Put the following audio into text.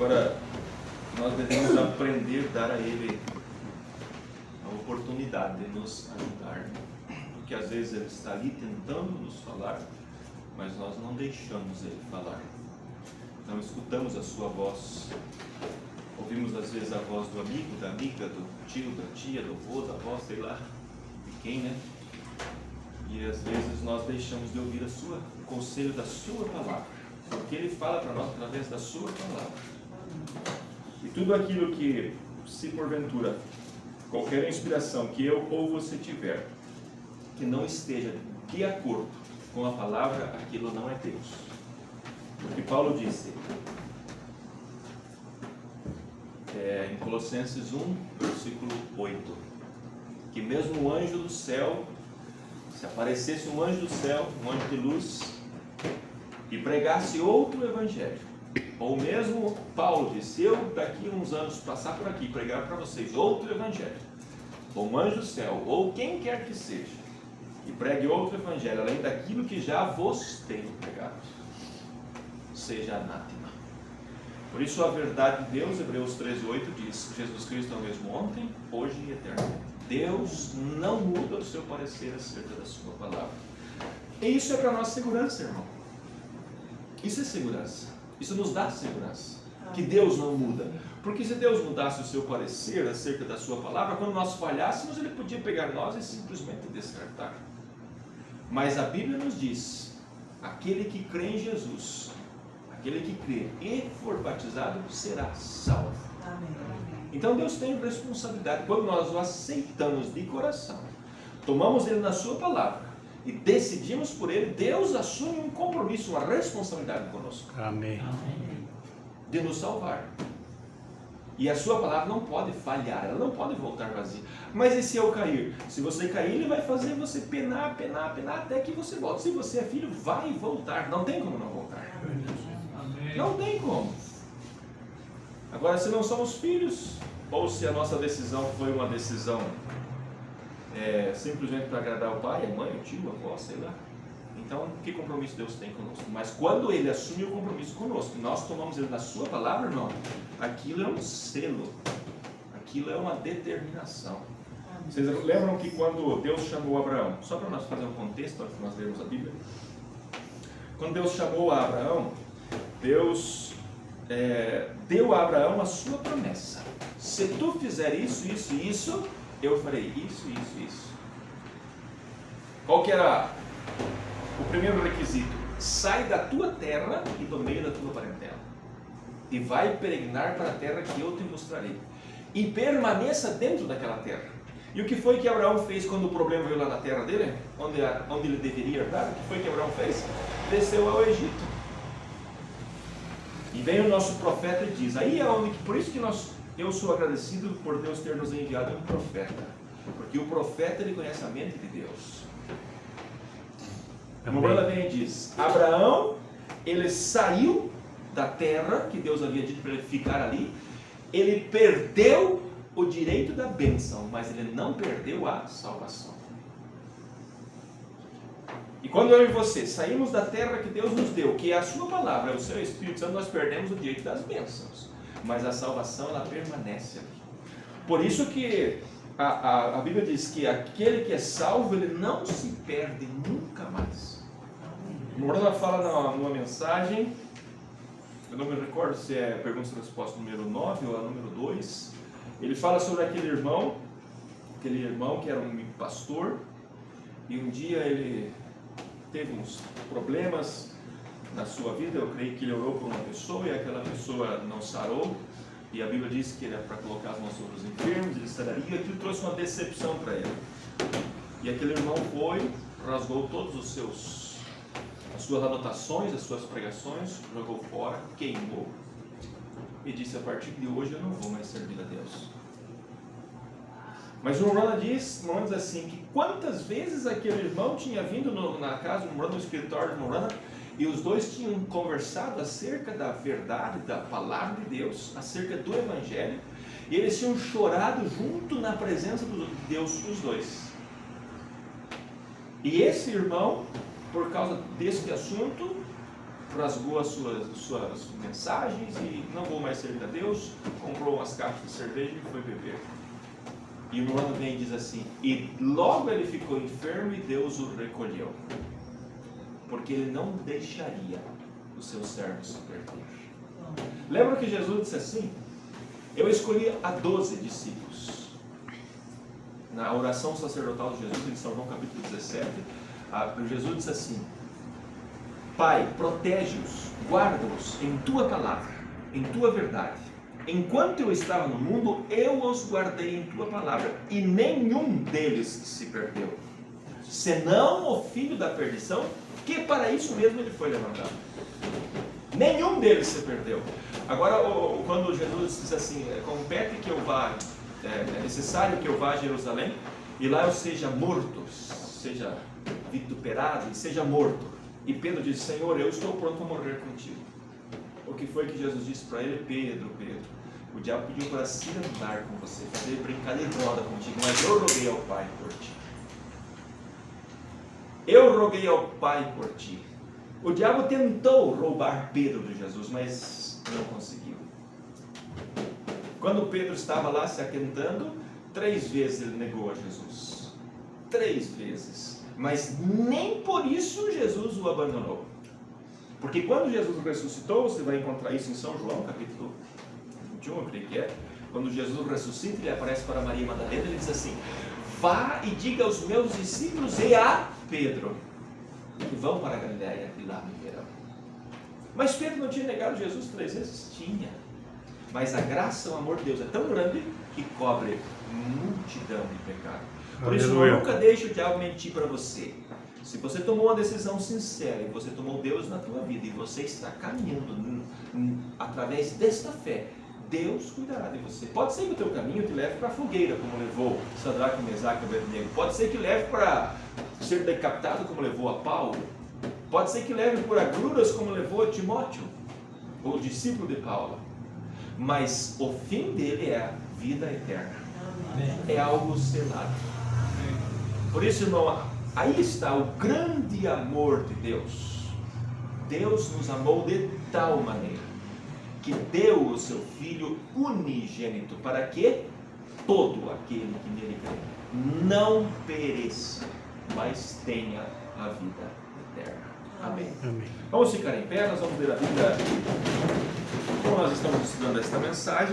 Agora, nós devemos aprender a dar a Ele a oportunidade de nos ajudar, porque às vezes Ele está ali tentando nos falar, mas nós não deixamos Ele falar. Não escutamos a sua voz. Ouvimos às vezes a voz do amigo, da amiga, do tio, da tia, do avô, da avó, sei lá, de quem, né? E às vezes nós deixamos de ouvir o conselho da sua palavra, porque Ele fala para nós através da sua palavra. E tudo aquilo que, se porventura, qualquer inspiração que eu ou você tiver, que não esteja de acordo com a palavra, aquilo não é Deus. Porque Paulo disse, em Colossenses 1, versículo 8, que mesmo um anjo do céu, se aparecesse um anjo do céu, um anjo de luz, e pregasse outro evangelho, ou mesmo Paulo disse, se eu daqui a uns anos passar por aqui e pregar para vocês outro evangelho, ou um anjo do céu, ou quem quer que seja, e pregue outro evangelho, além daquilo que já vos tenho pregado, seja anátema. Por isso a verdade de Deus, Hebreus 13:8 diz, Jesus Cristo é o mesmo ontem, hoje e eternamente. Deus não muda o seu parecer acerca da sua palavra. E isso é para nossa segurança, irmão. Isso é segurança. Isso nos dá segurança. Que Deus não muda. Porque se Deus mudasse o seu parecer acerca da sua palavra, quando nós falhássemos, Ele podia pegar nós e simplesmente descartar. Mas a Bíblia nos diz, aquele que crê em Jesus, aquele que crê e for batizado, será salvo. Amém. Então Deus tem responsabilidade. Quando nós o aceitamos de coração, tomamos Ele na sua palavra e decidimos por Ele, Deus assume um compromisso, uma responsabilidade conosco. Amém. De nos salvar. E a sua palavra não pode falhar, ela não pode voltar vazia. Mas e se eu cair? Se você cair, Ele vai fazer você penar até que você volte. Se você é filho, vai voltar. Não tem como não voltar. Não tem como. Agora, se não somos filhos, ou se a nossa decisão foi uma decisão simplesmente para agradar o pai, a mãe, o tio, a avó, sei lá, então que compromisso Deus tem conosco? Mas quando Ele assume o compromisso conosco, nós tomamos Ele na sua palavra, irmão, aquilo é um selo, aquilo é uma determinação. Vocês lembram que quando Deus chamou Abraão, só para nós fazer um contexto, antes de nós lermos a Bíblia, quando Deus chamou a Abraão, Deus deu a Abraão a sua promessa. Se tu fizer isso, isso e isso, eu farei isso, isso, isso. Qual que era o primeiro requisito? Sai da tua terra e do meio da tua parentela e vai peregrinar para a terra que eu te mostrarei e permaneça dentro daquela terra. E o que foi que Abraão fez quando o problema veio lá na terra dele, onde ele deveria herdar? O que foi que Abraão fez? Desceu ao Egito. E vem o nosso profeta e diz, aí é onde, por isso que eu sou agradecido por Deus ter nos enviado um profeta, porque o profeta ele conhece a mente de Deus. Morana vem e diz, Abraão, ele saiu da terra que Deus havia dito para ele ficar ali, ele perdeu o direito da bênção, mas ele não perdeu a salvação. E quando eu e você saímos da terra que Deus nos deu, que é a sua palavra, é o seu Espírito Santo, nós perdemos o direito das bênçãos, mas a salvação ela permanece aqui. Por isso que a Bíblia diz que aquele que é salvo, ele não se perde nunca mais. Morana fala numa mensagem, eu não me recordo se é pergunta e resposta número 9 ou a número 2, ele fala sobre aquele irmão que era um pastor, e um dia ele teve uns problemas na sua vida, eu creio que ele orou por uma pessoa e aquela pessoa não sarou, e a Bíblia diz que era para colocar as mãos sobre os enfermos, ele sararia, e aquilo trouxe uma decepção para ele. E aquele irmão foi, rasgou todos as suas anotações, as suas pregações, jogou fora, queimou, e disse, a partir de hoje eu não vou mais servir a Deus. Mas o Morana diz assim, que quantas vezes aquele irmão tinha vindo na casa do Morana, no escritório do Morana, e os dois tinham conversado acerca da verdade, da palavra de Deus, acerca do Evangelho, e eles tinham chorado junto na presença de Deus, os dois. E esse irmão, por causa desse assunto, rasgou as suas mensagens e não vou mais servir a Deus, comprou umas caixas de cerveja e foi beber. E no ano vem diz assim, e logo ele ficou enfermo e Deus o recolheu, porque ele não deixaria os seus servos se perder. Lembra que Jesus disse assim, eu escolhi a 12 discípulos. Na oração sacerdotal de Jesus, em São João capítulo 17, Jesus disse assim, Pai, protege-os, guarda-os em Tua palavra, em Tua verdade. Enquanto eu estava no mundo, eu os guardei em Tua palavra, e nenhum deles se perdeu, senão o filho da perdição, que para isso mesmo ele foi levantado. Nenhum deles se perdeu. Agora, quando Jesus diz assim, compete que eu vá, é necessário que eu vá a Jerusalém, e lá eu seja morto, seja vituperado e seja morto. E Pedro diz, Senhor, eu estou pronto a morrer contigo. O que foi que Jesus disse para ele? Pedro, o diabo pediu para se andar com você, fazer brincadeira de roda contigo, mas eu roguei ao Pai por ti. Eu roguei ao Pai por ti. O diabo tentou roubar Pedro de Jesus, mas não conseguiu. Quando Pedro estava lá se aquentando, 3 vezes ele negou a Jesus. 3 vezes. Mas nem por isso Jesus o abandonou. Porque quando Jesus ressuscitou, você vai encontrar isso em São João, capítulo 21, eu creio que é. Quando Jesus ressuscita, ele aparece para Maria Madalena, ele diz assim, vá e diga aos meus discípulos e a Pedro, que vão para a Galileia e lá me verão. Mas Pedro não tinha negado Jesus 3 vezes? Tinha. Mas a graça, o amor de Deus é tão grande que cobre multidão de pecados. Por isso, nunca deixe o diabo mentir para você. Se você tomou uma decisão sincera e você tomou Deus na tua vida e você está caminhando através desta fé, Deus cuidará de você. Pode ser que o teu caminho te leve para a fogueira, como levou Sadraque, Mesaque e Abednego. Pode ser que leve para ser decapitado, como levou a Paulo. Pode ser que leve por agruras, como levou a Timóteo, o discípulo de Paulo. Mas o fim dele é a vida eterna. É algo selado. Por isso, irmão, aí está o grande amor de Deus. Deus nos amou de tal maneira que deu o seu Filho unigênito para que todo aquele que nele crê não pereça, mas tenha a vida eterna. Amém. Amém. Vamos ficar em pé, nós vamos ler a Bíblia. Como nós estamos estudando esta mensagem,